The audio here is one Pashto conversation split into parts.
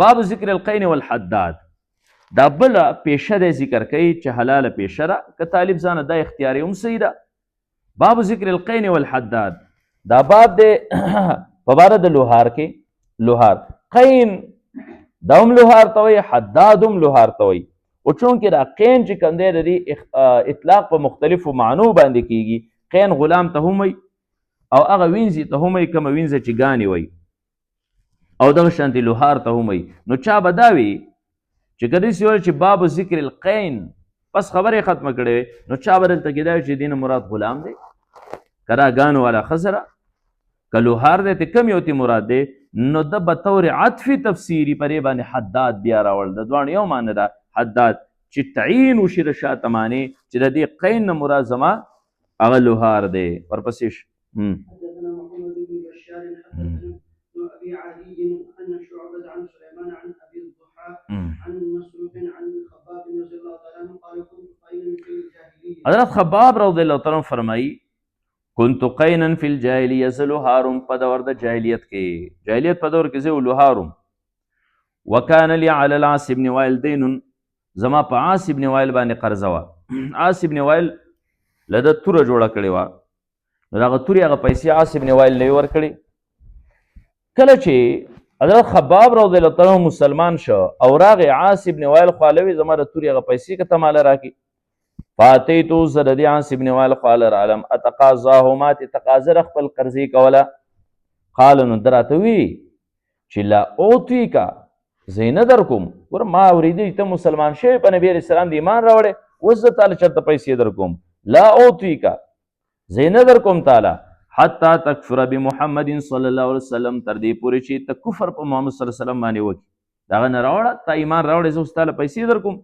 باب ذکر القین والحداد. دا بله پیشه دی ذکر کوي چې حلاله پیشه ده، که طالب ځانه دا اختیاري هم صحیح ده. باب ذکر القین والحداد، دا باب دی په باره د لوهار کې. لوهار قین دا هم لوهار ته وایي، حداد هم لوهار ته وایي. او چونکې دا قین چې کوم دی د دې اطلاق په مختلفو معنو باندې کېږي. قین غلام ته هم وایي او هغه وینځي ته هم وایي، کومه وینځه چې ګانې وایي، او دغه شانتې لوهار ته هم وایي. نو چا به دا وي چې که داسې ویل چې باب ذکر القین بس خبرې ختمه کړې وې، نو چا به دلته کېدای چې دې نه مراد غلام دی، که دا ګانو والا ښځه ده، که لوهار دی ته کوم یو ته مراد دی. نو د بطور عطفي تفسیري پرې باندې حداد بیا راوړل. د دواړو یو معنی ده حداد، چې تعین وشي د شاته معنی چې د دې قین نه مراد زما هغه لوهار دی. ورپسې حدثنا محمد بن بشار حدثنا ابي عدي ان شعبة عن سليمان عن ابي الضحى عن مسروق عن خباب رضي الله تعالى عنه قال كنت قينا في الجاهليه. حضرت خباب رضی الله تعالی عنہ فرمایي كنت قینا فی الجاهلیه، زه لوهارم په دور د جاهلیت کې. جاهلیت په دور کې زه لوهارم. وکان لی علی العاص بن وائل دین، زما په عاص بن وائل باندې قرضه وه. عاص بن وائل له ده توره جوړه کړې وه، نو دغه تورې هغه پیسې عاص بن وائل له یې ورکړې. کله چې حضرت خباب رضی الله تعالی عنہ مسلمان شو او راغی عاص بن وائل خواله، زما د تورې هغه پیسې که ته ماله راکړې. فاتیتو زه د دې عاص بن وائل خواله رالم، اتقاضاه، ما تې تقاضه خپل قرضې کوله. قال نو ده راته وي چې لا اوتیکا، زه یې نه در کوم. ګوره ما اورېدلي ته مسلمان شوی، په نبي علیه السلام د ایمان راوړی، اوس زه تاله چېرته پیسې در کوم. لا اوتیکا، زه یې نه در کوم تاله حتی تکفر بمحمد صلی الله علیه وسلم، تر دې پورې چې ته کفر په محمد صلی الله علیه وسلم باندې وکړي. دغه نه راوړه، تا ایمان راوړی، زه اوس تاله پیسې در کوم.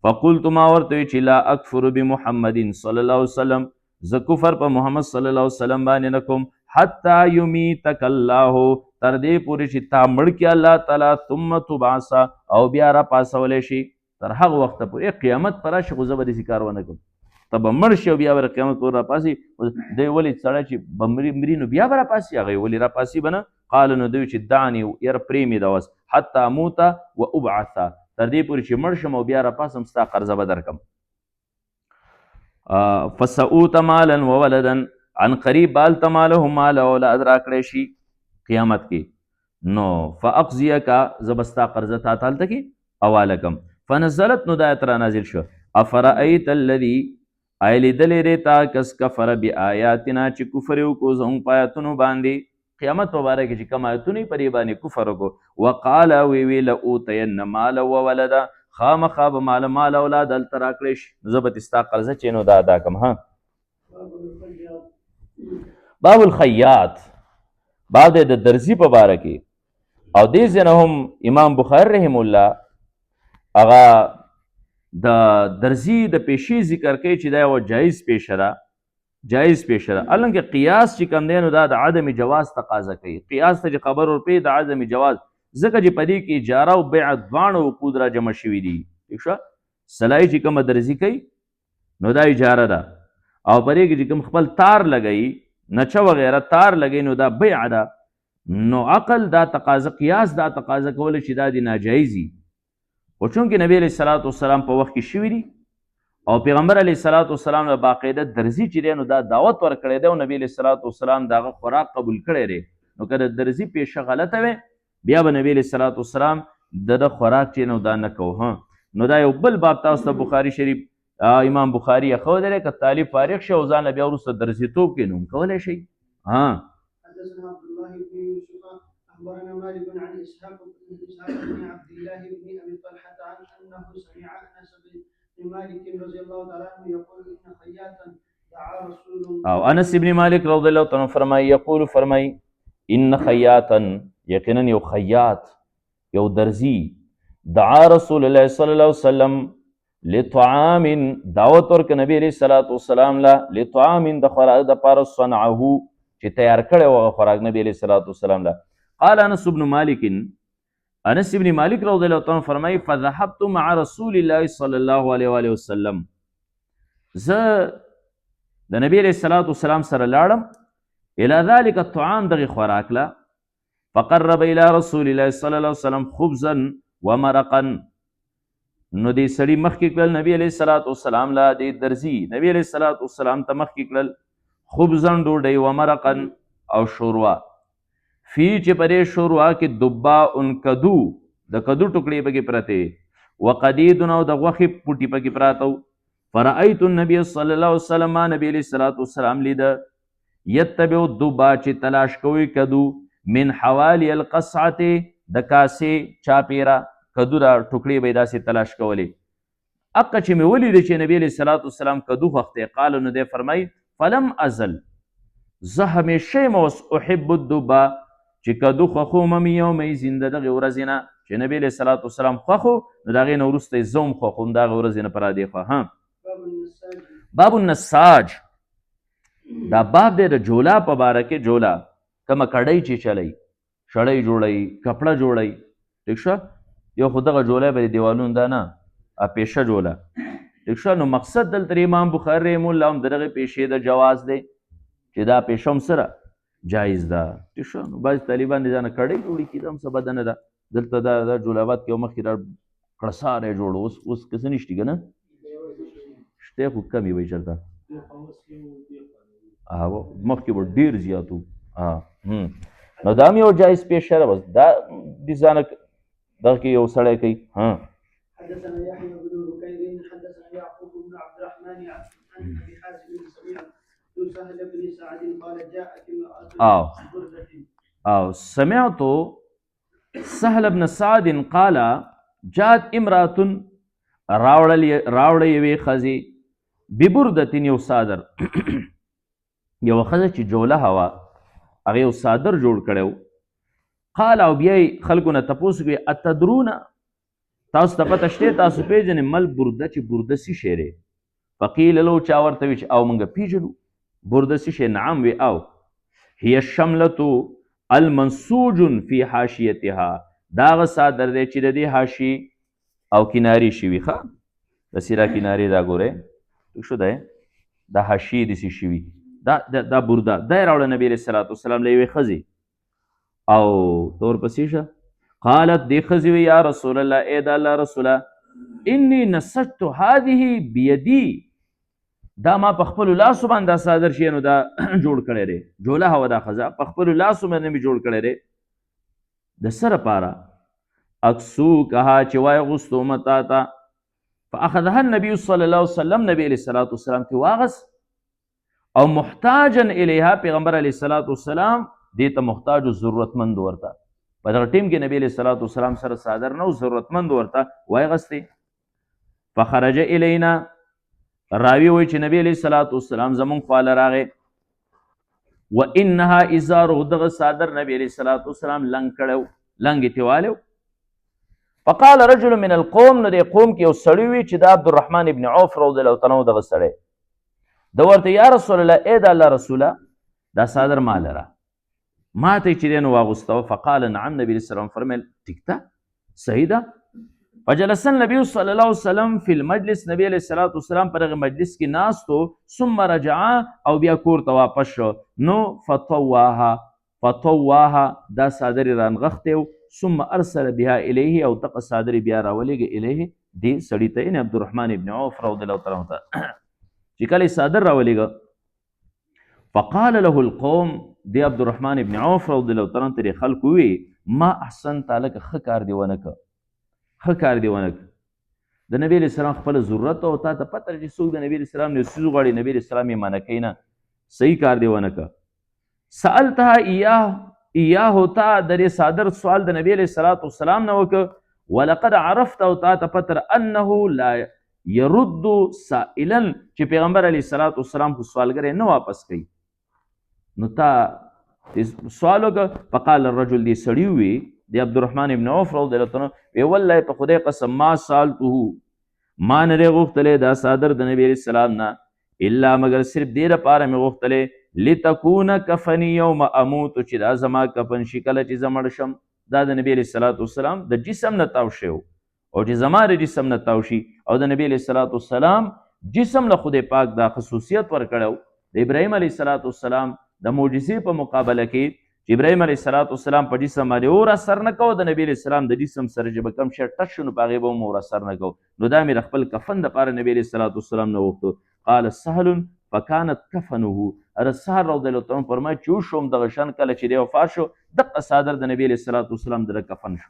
فقلت، ما ورته وی چې لا اکفر بمحمد صلی الله علیه وسلم، زه کفر په محمد صلی الله علیه وسلم باندې نه کوم حتی یمیتک الله، تر دې پورې چې تا مړ کړي الله تعالی، ثم تبعث، او بیا را پاسولی شي. تر هغه وخته پورې قیامت پر راشي، خو زه به داسې کار ونه کوم. ته به مړ شي او بیا به قیامت پورې راپاسي. دی ولې سړی چې به مري نو بیا به راپاسي، هغه یې ولې راپاسي به نه. قال نو دوی چې دعني، یاره پرېمې ده اوس، حتی اموت و ابعث، تر دې پورې چې مړ شم او بیا راپاسم، ستا قرضه به درکم. فسعوت مالا وولدا، عن قریب بالته ماله مال او اولاد راکړی شي قیامت کې. نو فاقضیکا، زه به ستا قرضه تا ته هلته کې حواله کم. فنزلت، نو دا آیت را نازل شو. افرأیت الذي، آیا لیدلی دی تا کس کفر بآیاتنا، چې کفر یې وکړو زموږ په آیاتونو باندې. قیامت په باره کې چې کوم آیتونه یې په دې باندې کفر وکړو. وقال، وی لأوتین مالا وولدا، خامخا به مال اولاد هلته راکړی شي، زه به دې ستا قرضه چې نو دا ادا کړم. باب الخیاط، باب دی د درزي په باره کې. او دې ځای نه هم امام بخاري رحم الله هغه د درزي د پیشې ذکر کوي چې دا یوه جایز پیشه ده. جایز پیشه ده. الانکه قیاس چې کوم دی نو دا د عدم جواز تقاضا کوي. قیاس ته چې خبر ورپوي د عدم جواز، ځکه چې په دې کې اجاره او بیع دواړه عقود را جمع شوي دي. ٹھیک شوه. سلای چې کومه درزي کوي نو دا اجاره ده، او په دې کې چې کوم خپل تار لګوي، نچه وغیره تار لګوي، نو دا بیع ده. نو عقل دا تقاضا، قیاس دا تقاضا کولی چې دا د ناجایزي. خو چونکې نبی علیه الصلاۃ والسلام په وخت کې شوي دي او پیغمبر علیه الصلاۃ والسلام له باقاعده درزي چې دی نو دا دعوت ورکړی دی او نبی علیه الصلاۃ والسلام د هغه خوراک قبول کړی دی. نو که د درزي پیشه غلطه وی، بیا به نبی علیه الصلاۃ والسلام د خوراک چې نو دا نه کوو. نو دا یو بل باب تاسو ته بخاري شریف امام بخاري یې ښودلی، که طالب فارغ شي او ځان له بیا وروسته درزیتوب کې نوم کولی شي. حدثنا عبد الله بن يوسف اخبرنا مالك عن اسحاق بن عبد الله بن ابي طلحه عن انه سمع انس بن مالك رضي الله تعالى عنه يقول ان خياطا دعا رسول الله، او انس بن مالک رضی الله تعالی عنہ فرمایي، یقول فرمایي، ان خیاطا، یقینا یو خیاط، یو درزی، دعا رسول الله صلی الله علیه وسلم لطعام، دعوت ورک نبی علیہ الصلوۃ والسلام لا لطعام، د خوراک د پاره، صنعه چې تیار کړی و خوراک نبی علیہ الصلوۃ والسلام لا. قال انس بن مالک، انس بن مالک رضی الله تعالی عنہ فرمایي، فذهبت مع رسول الله صلی الله علیه و آله وسلم، زه د نبی علیہ الصلوۃ والسلام سره لاړم، الی ذلک الطعام، دغه خوراک لا، فقرب الى رسول الله صلی الله علیه وسلم خبزا ومرقا. نو دې سړي مخکې کړل نبی علیه الصلاۃ والسلام له دې درځي نبی علیه الصلاۃ والسلام ته مخکې کړل خبزا ډوډۍ ومرقا او شوروا. فی چې په دې شوروا کې دباء کدو د کدو ټوکړې پکې پرتې وقدید او د غوښې پوټي پکې پراته. فرأیت النبي صلی الله علیه وسلم نبی علیه الصلاۃ والسلام لیده یتبع دبا چې تلاش کوي کدو من حوالی القصعه د کاسې چاپیرا کدو را ټوکړې به داسې تلاش کولې. اقه چې مې ولیدې چې نبی علیه الصلاۃ والسلام کدو خوښته قال نو دی فرمای فلم ازل زه همیشه یم اوس احب الدبا چې کدو خوښوم مې یومې زنده دغې ورځې نه چې نبی علیه الصلاۃ والسلام خوښو نو د هغې نه وروسته یې زه هم خوښوم د هغې ورځې نه په رادې خوښه. باب النساج دا باب دی د جولا په باره کې. جولا کومه کړۍ چې چلی شړۍ جوړوي کپړه جوړوي ټیک شو یو خو دغه جولی به د دیوالونو دا نه پیشه جوله ټیک شو. نو مقصد دلته امام بخاري رحم الله هم د دغې پیشې د جواز دی چې دا پیشه هم سره جایز ده ټیک شو. نو بعضې طالبان دې ځانه کړۍ جوړي کړي دا هم څه بده نه ده. دلته دا جولاباد کې مخکې دا کړسار یې جوړ اوس که څه نشتي که نه شتی خو کم وي چېرته مخکې به ډېر زیات و. نو دا هم یو جایز پیشه ده بس دا دې ځانه دغه کې یو سړی کوي. حدثنا يحيى بن بكير حدثنا يعقوب بن عبد الرحمن عن ابي حازم سمعت سهل بن سعد قال جاءت امرأة او سمعت سهل بن سعد قال جاءت امرأة راوړه یوې ښځې ببردة یو صادر یوه ښځه چې جوله هوا هغې یو صادر جوړ کړی و. قال او بیا یې خلکو نه تپوس کوي اتدرون تاسو ته پته شته تاسو پیژنئ مل برده چې برده څه شی دی. فقیل له چا ورته وي چې او موږ پیژنو برده څه شی. نعم وی او هي الشملة المنسوج فی حاشیتها دا هغه صادر دی چې د دې حاشي او کنارې شوي ښه د سیرا کنارې دا ګورئ ټیک شو دی دا حاشیې داسې شوي دا برده دا یې راوړه نبي علیه الصلاۃ والسلام له یوې ښځې او تور پسې شه. قالت دې ښځې وی یا رسول الله ای د الله رسوله انی نسجت هذه بیدي دا ما په خپلو لاسو باندې دا صادر شي نو دا جوړ کړی دی جوله هوا دا ښځه په خپلو لاسو باندې مې جوړ کړی دی د څه لپاره اکسوکها چې وایغوستو مه تا ته. فاخذها النبي صلی الله علیه وسلم نبی علیه الصلاۃ والسلام ترې واغست او محتاجا الیها پیغمبر علیه الصلاۃ والسلام دې ته محتاج و ضرورتمند ورته په دغه ټیم کې نبی علیه الصلاۃ والسلام سره صادر نه و ضرورتمند ورته وایغستې. فخرج الینا راوي وایي چې نبی علیه الصلاۃ والسلام زمونږ خواله راغی وانها ازاره دغه صادر نبی علیه الصلاۃ والسلام لنګ کړی و لنګ یې تېوالی و. فقال رجل من القوم نو دې قوم کې یو سړی وي چې د عبدالرحمن ابن عوف رضی الله تعالی عنه دغه سړی د ورته یا رسول الله ای د الله رسوله دا صادر ما لره ما ته چې دی نو واغوسته. فقال نعم نبي علیه السلام فرمیل ټیک ده صحیح ده. فجلس النبي صلی الله علیه وسلم فی المجلس نبی علیه الصلاۃ والسلام په دغه مجلس کې ناست و. ثم رجعا او بیا کور ته واپس شو. نو فطواها دا صادر یې رانغښتی و. ثم ارسل بها الیه او دغه صادر یې بیا راولېږه الیه دې سړي ته یعنې عبدالرحمن ابن عوف رضی الله تعالی عنه ته چې کله یې صادر راولېږه. فقال له القوم دی عبدالرحمن ابن عوف رضی الله تعالی عنه ته خلکو وی ما احسنت لکه ښه کار دې ونه که ښه کار دې ونه که. د نبی علیه السلام خپله ضرورت او تا ته پته چې څوک د نبی علیه السلام نه یو څیز غواړي نبی علیه السلام یې منع کوي نه صحیح کار دې ونه که. سألتها ایاه تا د دې صادر سوال د نبی علیه الصلاۃ والسلام نه وکړه ولقد عرفت او تا ته پته انه لا يرد سائلا چې پیغمبر علیه الصلاۃ والسلام خو سوالګر نه واپس کوي نو تا سوال وکړه. فقال الرجل دې سړي وي د عبدالرحمن ابن عوف رضی الله عنه وی والله په خدای قسم ما سالته ما نه دی غوښتلی دا صادر د نبي علیه السلام نه الا مگر صرف دې دپاره مې غوښتلی لتكون کفنی یوم اموت چې دا زما کفن شي کله چې زه مړ شم. دا د نبي علیه الصلاۃ والسلام د جسم نه تاو شوی او چې زما د جسم نه تاو شي او د نبي علیه الصلاۃ والسلام جسم له خدای پاک دا خصوصیت ورکړی د ابراهیم علیه الصلاۃ والسلام د معجزې په مقابله کې چې ابراهیم علیه السلام په جسم باندې اور اثر نه کوو، د نبي علیه السلام د جسم سره چې به کوم شی ټچ شو نو په هغې به هم اور اثر نه کوو. نو دا مې د خپل کفن دپاره نبي علیه السلام نه وغوښتو. قال سهل فکانت کفنه، سهل رضی الله عنه فرمایي چې وشوم دغه شان کله چې دی وفات شو دغه څادر د نبي علیه السلام د کفن شو.